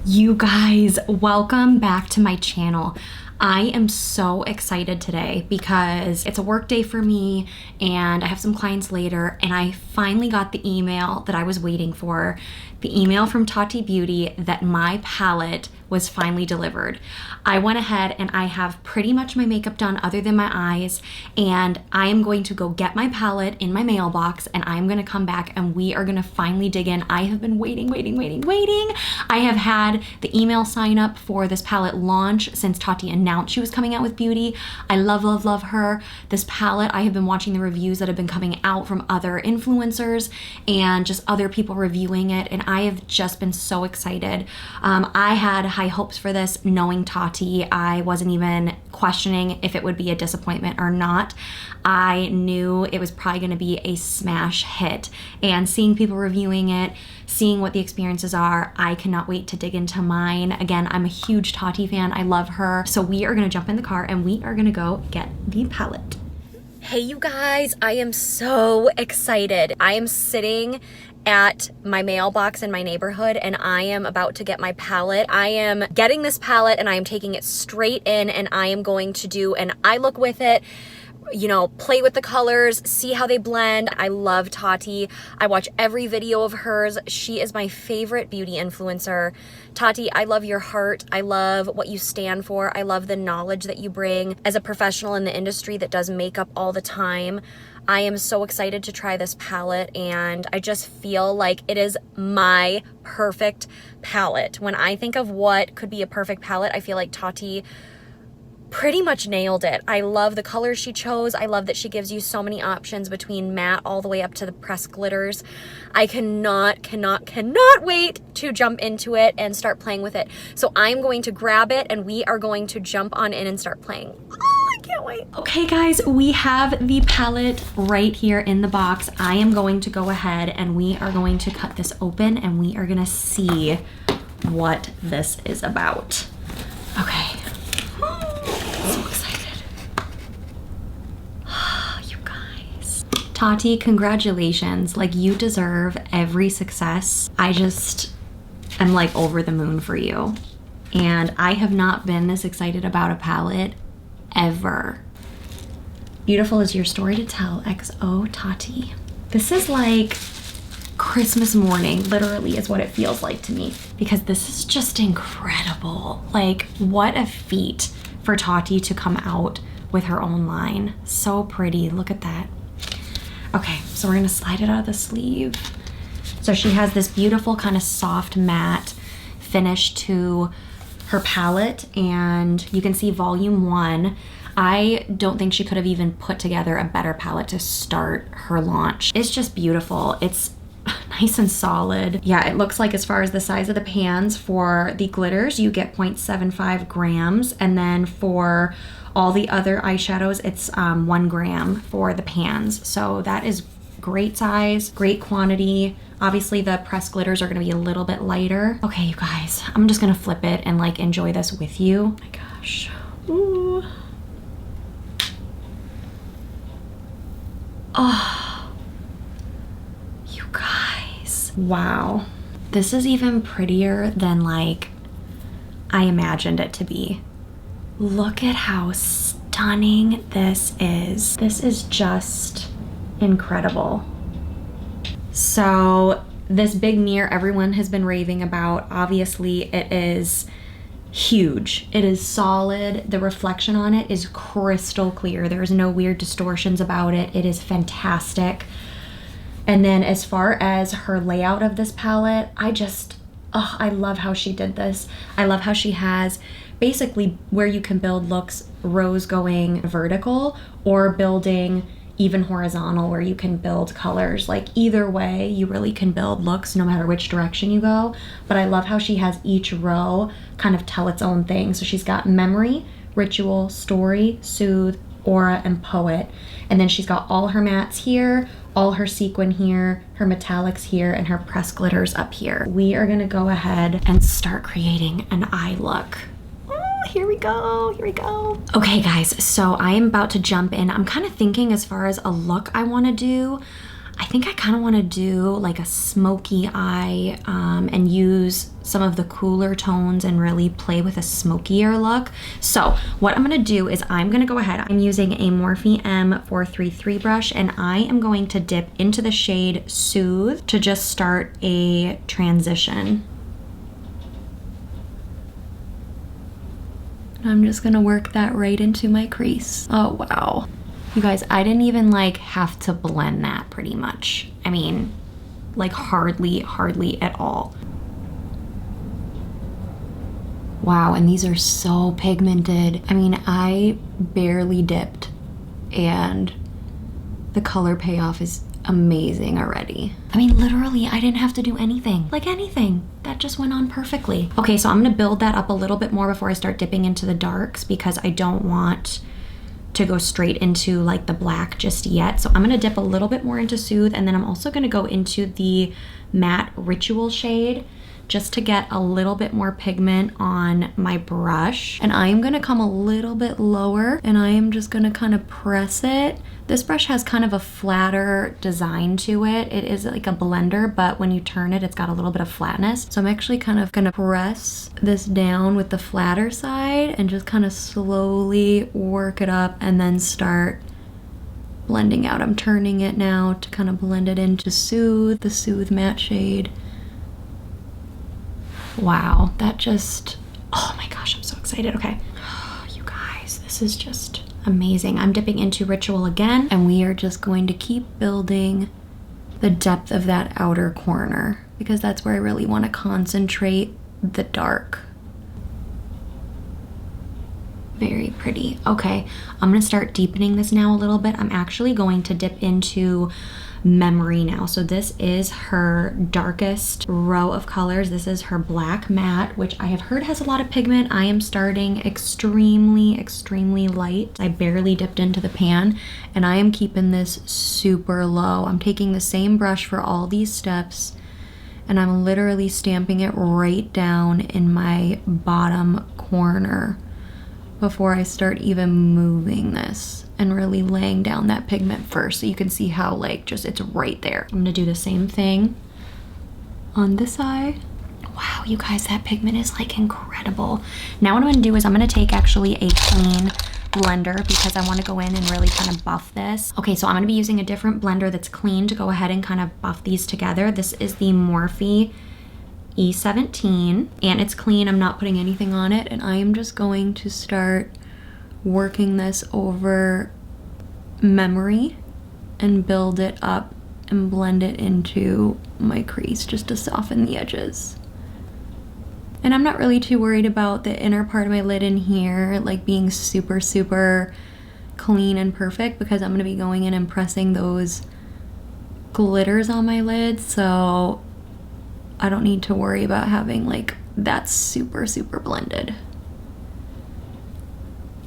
You guys, welcome back to my channel. I am so excited today because it's a work day for me and I have some clients later, and I finally got the email that I was waiting for. The email from Tati Beauty that my palette was finally delivered. I went ahead and I have pretty much my makeup done other than my eyes, and I am going to go get my palette in my mailbox and I'm gonna come back and we are gonna finally dig in. I have been waiting. I have had the email sign up for this palette launch since Tati announced she was coming out with Beauty. I love her. This palette, I have been watching the reviews that have been coming out from other influencers and just other people reviewing it, and I have just been so excited. I had high hopes for this knowing Tati. I wasn't even questioning if it would be a disappointment or not. I knew it was probably going to be a smash hit, and seeing people reviewing it, seeing what the experiences are, I cannot wait to dig into mine. Again, I'm a huge Tati fan. I love her. So we are going to jump in the car and we are going to go get the palette. Hey you guys, I am so excited. I am sitting at my mailbox in my neighborhood and I am about to get my palette. I am getting this palette and I am taking it straight in and I am going to do an eye look with it, you know, play with the colors, see how they blend. I love Tati. I watch every video of hers. She is my favorite beauty influencer. Tati, I love your heart. I love what you stand for. I love the knowledge that you bring as a professional in the industry that does makeup all the time. I am so excited to try this palette and I just feel like it is my perfect palette. When I think of what could be a perfect palette, I feel like Tati pretty much nailed it. I love the colors she chose. I love that she gives you so many options between matte all the way up to the pressed glitters. I cannot wait to jump into it and start playing with it. So I'm going to grab it and we are going to jump on in and start playing. Oh, I can't wait. Okay guys, we have the palette right here in the box. I am going to go ahead and we are going to cut this open and we are gonna see what this is about. Okay. So excited. You guys. Tati, congratulations. Like, you deserve every success. I just am like over the moon for you. And I have not been this excited about a palette ever. Beautiful is your story to tell, XO Tati. This is like Christmas morning, literally, is what it feels like to me, because this is just incredible. Like, what a feat for Tati to come out with her own line. So pretty, look at that. Okay, so we're gonna slide it out of the sleeve. So she has this beautiful kind of soft matte finish to her palette, and you can see volume 1. I don't think she could have even put together a better palette to start her launch. It's just beautiful. It's nice and solid. Yeah, it looks like as far as the size of the pans for the glitters, you get 0.75 grams. And then for all the other eyeshadows, it's 1 gram for the pans. So that is great size, great quantity. Obviously the pressed glitters are gonna be a little bit lighter. Okay, you guys, I'm just gonna flip it and like enjoy this with you. Oh my gosh. Ooh. Oh. Wow, this is even prettier than like I imagined it to be. Look at how stunning this is. This is just incredible. So this big mirror everyone has been raving about, obviously it is huge. It is solid. The reflection on it is crystal clear. There's no weird distortions about it. It is fantastic. And then as far as her layout of this palette, I love how she did this. I love how she has basically where you can build looks, rows going vertical or building even horizontal, where you can build colors. Like either way, you really can build looks no matter which direction you go. But I love how she has each row kind of tell its own thing. So she's got memory, ritual, story, soothe, aura, and poet. And then she's got all her mattes here, all her sequin here, her metallics here, and her pressed glitters up here. We are gonna go ahead and start creating an eye look. Here we go. Okay guys, so I am about to jump in. I'm kind of thinking as far as a look I want to do. I think I kind of want to do like a smoky eye and use some of the cooler tones and really play with a smokier look. So what I'm going to do is I'm going to go ahead. I'm using a Morphe M433 brush, and I am going to dip into the shade Soothe to just start a transition. I'm just going to work that right into my crease. Oh, wow. You guys, I didn't even like have to blend that pretty much. I mean, like hardly at all. Wow, and these are so pigmented. I mean, I barely dipped and the color payoff is amazing already. I mean, literally, I didn't have to do anything. Like anything. That just went on perfectly. Okay, so I'm gonna build that up a little bit more before I start dipping into the darks because I don't want to go straight into like the black just yet. So I'm gonna dip a little bit more into Soothe, and then I'm also gonna go into the matte Ritual shade just to get a little bit more pigment on my brush. And I am gonna come a little bit lower and I am just gonna kind of press it. This brush has kind of a flatter design to it. It is like a blender, but when you turn it, it's got a little bit of flatness. So I'm actually kind of gonna press this down with the flatter side and just kind of slowly work it up and then start blending out. I'm turning it now to kind of blend it into Soothe, the Soothe matte shade. Wow, that just, oh my gosh, I'm so excited. Okay, oh, you guys, this is just amazing. I'm dipping into Ritual again, and we are just going to keep building the depth of that outer corner because that's where I really want to concentrate the dark. Very pretty. Okay, I'm gonna start deepening this now a little bit. I'm actually going to dip into Memory now. So this is her darkest row of colors. This is her black matte, which I have heard has a lot of pigment. I am starting extremely light. I barely dipped into the pan, and I am keeping this super low. I'm taking the same brush for all these steps, and I'm literally stamping it right down in my bottom corner before I start even moving this, and really laying down that pigment first so you can see how like just it's right there. I'm gonna do the same thing on this eye. Wow, you guys, that pigment is like incredible. Now what I'm gonna do is I'm gonna take actually a clean blender because I want to go in and really kind of buff this. Okay, so I'm gonna be using a different blender that's clean to go ahead and kind of buff these together. This is the Morphe E17 and it's clean. I'm not putting anything on it, and I am just going to start working this over Memory and build it up and blend it into my crease just to soften the edges. And I'm not really too worried about the inner part of my lid in here like being super clean and perfect because I'm gonna be going in and pressing those glitters on my lid, so I don't need to worry about having like that super blended.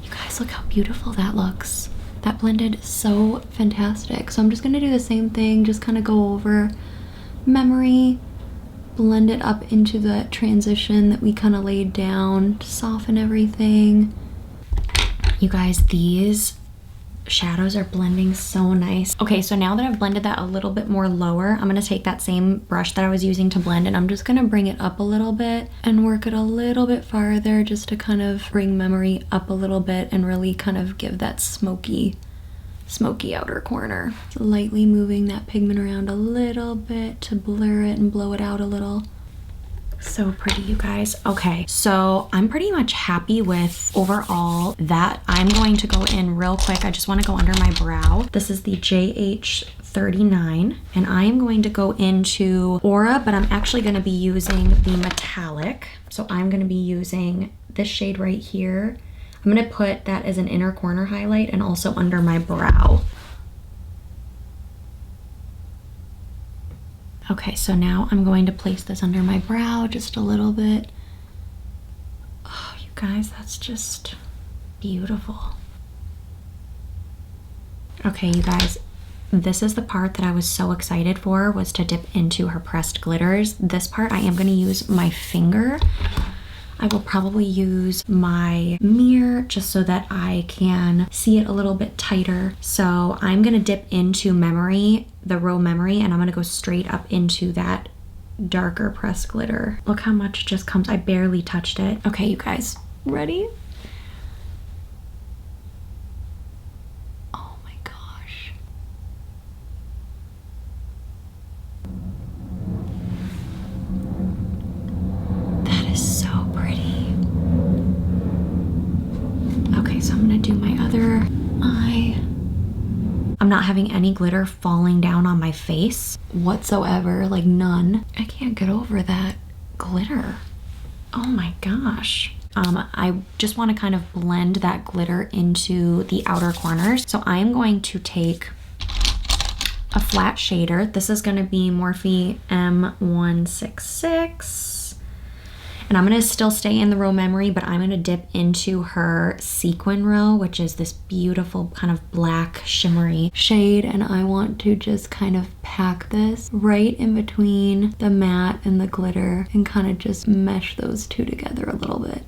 You guys, look how beautiful that looks. That blended so fantastic. So I'm just gonna do the same thing, just kind of go over Memory, blend it up into the transition that we kind of laid down to soften everything. You guys, these shadows are blending so nice. Okay, so now that I've blended that a little bit more lower, I'm gonna take that same brush that I was using to blend, and I'm just gonna bring it up a little bit and work it a little bit farther just to kind of bring Memory up a little bit and really kind of give that smoky outer corner. Lightly moving that pigment around a little bit to blur it and blow it out a little. So pretty, you guys. Okay, so I'm pretty much happy with overall that. I'm going to go in real quick. I just want to go under my brow. This is the JH39, and I am going to go into Aura, but I'm actually going to be using the metallic. So I'm going to be using this shade right here. I'm going to put that as an inner corner highlight and also under my brow. Okay, so now I'm going to place this under my brow just a little bit. Oh, you guys, that's just beautiful. Okay, you guys, this is the part that I was so excited for, was to dip into her pressed glitters. This part I am going to use my finger. I will probably use my mirror just so that I can see it a little bit tighter. So I'm gonna dip into Memory, the Row Memory, and I'm gonna go straight up into that darker pressed glitter. Look how much just comes. I barely touched it. Okay, you guys, ready? Oh my gosh. That is so pretty. Okay, so I'm gonna do my other eye. I'm not having any glitter falling down on my face whatsoever, like none. I can't get over that glitter. Oh my gosh. I just want to kind of blend that glitter into the outer corners. So I'm going to take a flat shader. This is going to be Morphe M166. And I'm gonna still stay in the Row Memory, but I'm gonna dip into her Sequin row, which is this beautiful kind of black shimmery shade. And I want to just kind of pack this right in between the matte and the glitter and kind of just mesh those two together a little bit.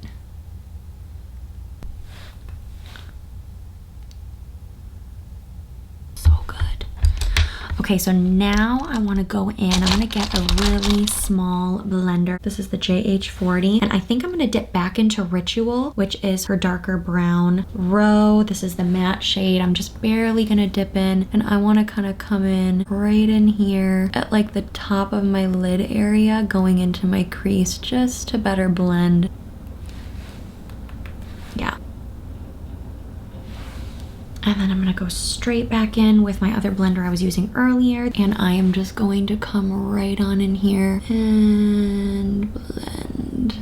So good. Okay, so now I want to go in. I'm going to get a really small blender. This is the JH40. And I think I'm going to dip back into Ritual, which is her darker brown row. This is the matte shade. I'm just barely going to dip in. And I want to kind of come in right in here at like the top of my lid area, going into my crease just to better blend. Yeah. And then I'm gonna go straight back in with my other blender I was using earlier. And I am just going to come right on in here and blend.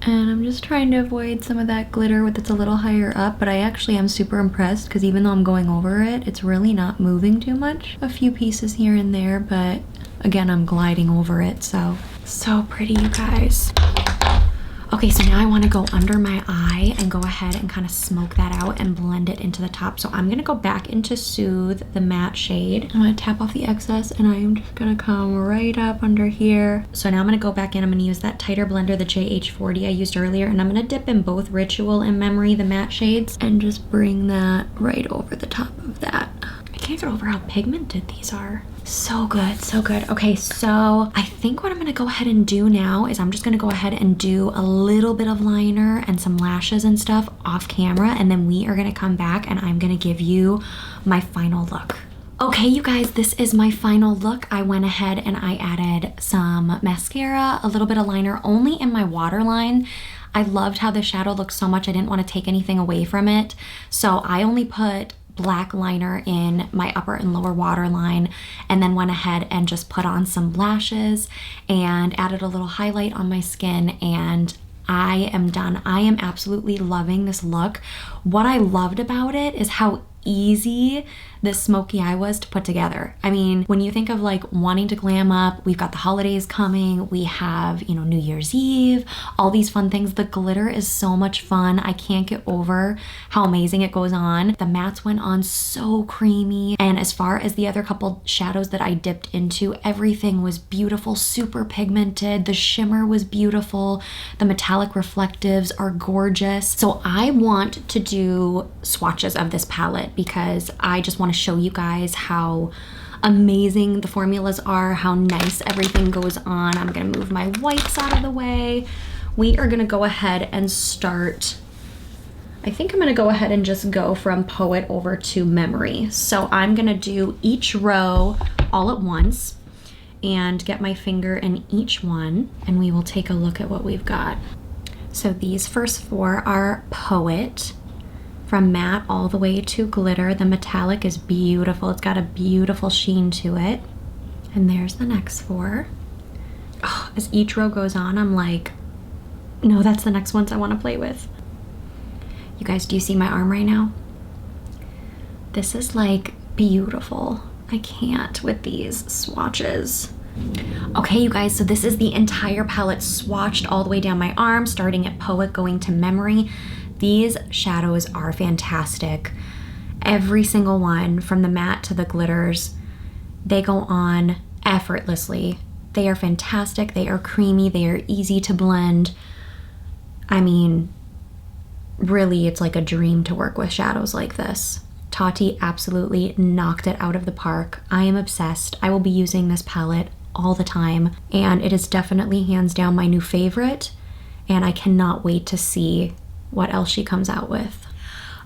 And I'm just trying to avoid some of that glitter that's a little higher up, but I actually am super impressed because even though I'm going over it, it's really not moving too much. A few pieces here and there, but again, I'm gliding over it, so pretty, you guys. Okay, so now I want to go under my eye and go ahead and kind of smoke that out and blend it into the top. So I'm going to go back into Soothe, the matte shade. I'm going to tap off the excess and I am just going to come right up under here. So now I'm going to go back in. I'm going to use that tighter blender, the JH40 I used earlier, and I'm going to dip in both Ritual and Memory, the matte shades, and just bring that right over the top of that. I can't get over how pigmented these are. So good, so good. Okay, so I think what I'm gonna go ahead and do now is I'm just gonna go ahead and do a little bit of liner and some lashes and stuff off camera, and then we are gonna come back and I'm gonna give you my final look. Okay, you guys, this is my final look. I went ahead and I added some mascara, a little bit of liner, only in my waterline. I loved how the shadow looked so much. I didn't want to take anything away from it. So I only put black liner in my upper and lower waterline, and then went ahead and just put on some lashes and added a little highlight on my skin, and I am done. I am absolutely loving this look. What I loved about it is how easy this smoky eye was to put together. I mean, when you think of like wanting to glam up, we've got the holidays coming, we have, you know, New Year's Eve, all these fun things. The glitter is so much fun. I can't get over how amazing it goes on. The mattes went on so creamy. And as far as the other couple shadows that I dipped into, everything was beautiful, super pigmented. The shimmer was beautiful. The metallic reflectives are gorgeous. So I want to do swatches of this palette because I just want to show you guys how amazing the formulas are, how nice everything goes on. I'm gonna move my wipes out of the way. We are gonna go ahead and start. I think I'm gonna go ahead and just go from Poet over to Memory. So I'm gonna do each row all at once and get my finger in each one, and we will take a look at what we've got. So these first four are Poet. From matte all the way to glitter. The metallic is beautiful. It's got a beautiful sheen to it. And there's the next four. Oh, as each row goes on, I'm like, no, that's the next ones I want to play with. You guys, do you see my arm right now? This is like beautiful. I can't with these swatches. Okay, you guys, so this is the entire palette swatched all the way down my arm, starting at Poet, going to Memory. These shadows are fantastic. Every single one, from the matte to the glitters, they go on effortlessly. They are fantastic. They are creamy. They are easy to blend. I mean, really, it's like a dream to work with shadows like this. Tati absolutely knocked it out of the park. I am obsessed. I will be using this palette all the time, and it is definitely hands down my new favorite, and I cannot wait to see what else she comes out with.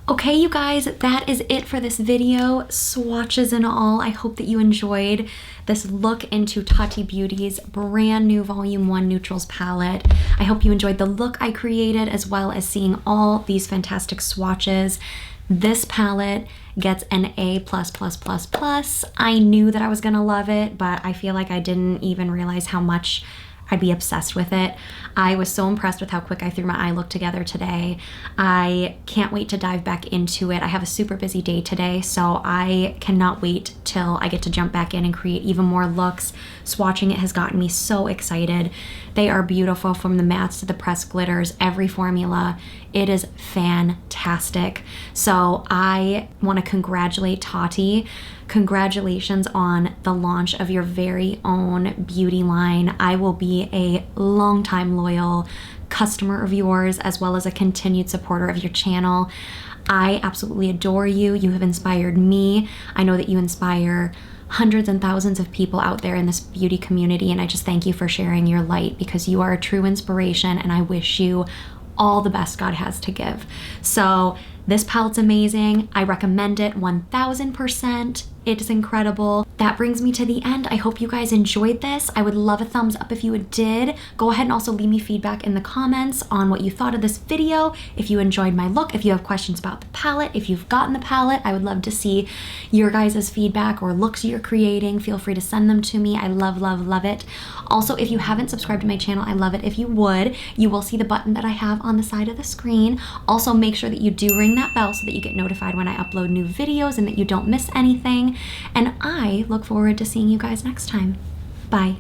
Okay, you guys, that is it for this video, swatches and all. I hope that you enjoyed this look into Tati Beauty's brand new Volume 1 Neutrals palette. I hope you enjoyed the look I created, as well as seeing all these fantastic swatches. This palette gets an A++++. I knew that I was gonna love it, but I feel like I didn't even realize how much I'd be obsessed with it. I was so impressed with how quick I threw my eye look together today. I can't wait to dive back into it. I have a super busy day today, so I cannot wait till I get to jump back in and create even more looks. Swatching it has gotten me so excited. They are beautiful, from the mattes to the pressed glitters, every formula. It is fantastic. So I want to congratulate Tati. Congratulations on the launch of your very own beauty line. I will be a longtime loyal customer of yours, as well as a continued supporter of your channel. I absolutely adore you. You have inspired me. I know that you inspire hundreds and thousands of people out there in this beauty community, and I just thank you for sharing your light, because you are a true inspiration, and I wish you all the best God has to give. So this palette's amazing. I recommend it 1000%. It is incredible. That brings me to the end. I hope you guys enjoyed this. I would love a thumbs up if you did. Go ahead and also leave me feedback in the comments on what you thought of this video. If you enjoyed my look, if you have questions about the palette, if you've gotten the palette, I would love to see your guys' feedback or looks you're creating. Feel free to send them to me. I love, love, love it. Also, if you haven't subscribed to my channel, I love it if you would. You will see the button that I have on the side of the screen. Also, make sure that you do ring that bell so that you get notified when I upload new videos and that you don't miss anything. And I look forward to seeing you guys next time. Bye.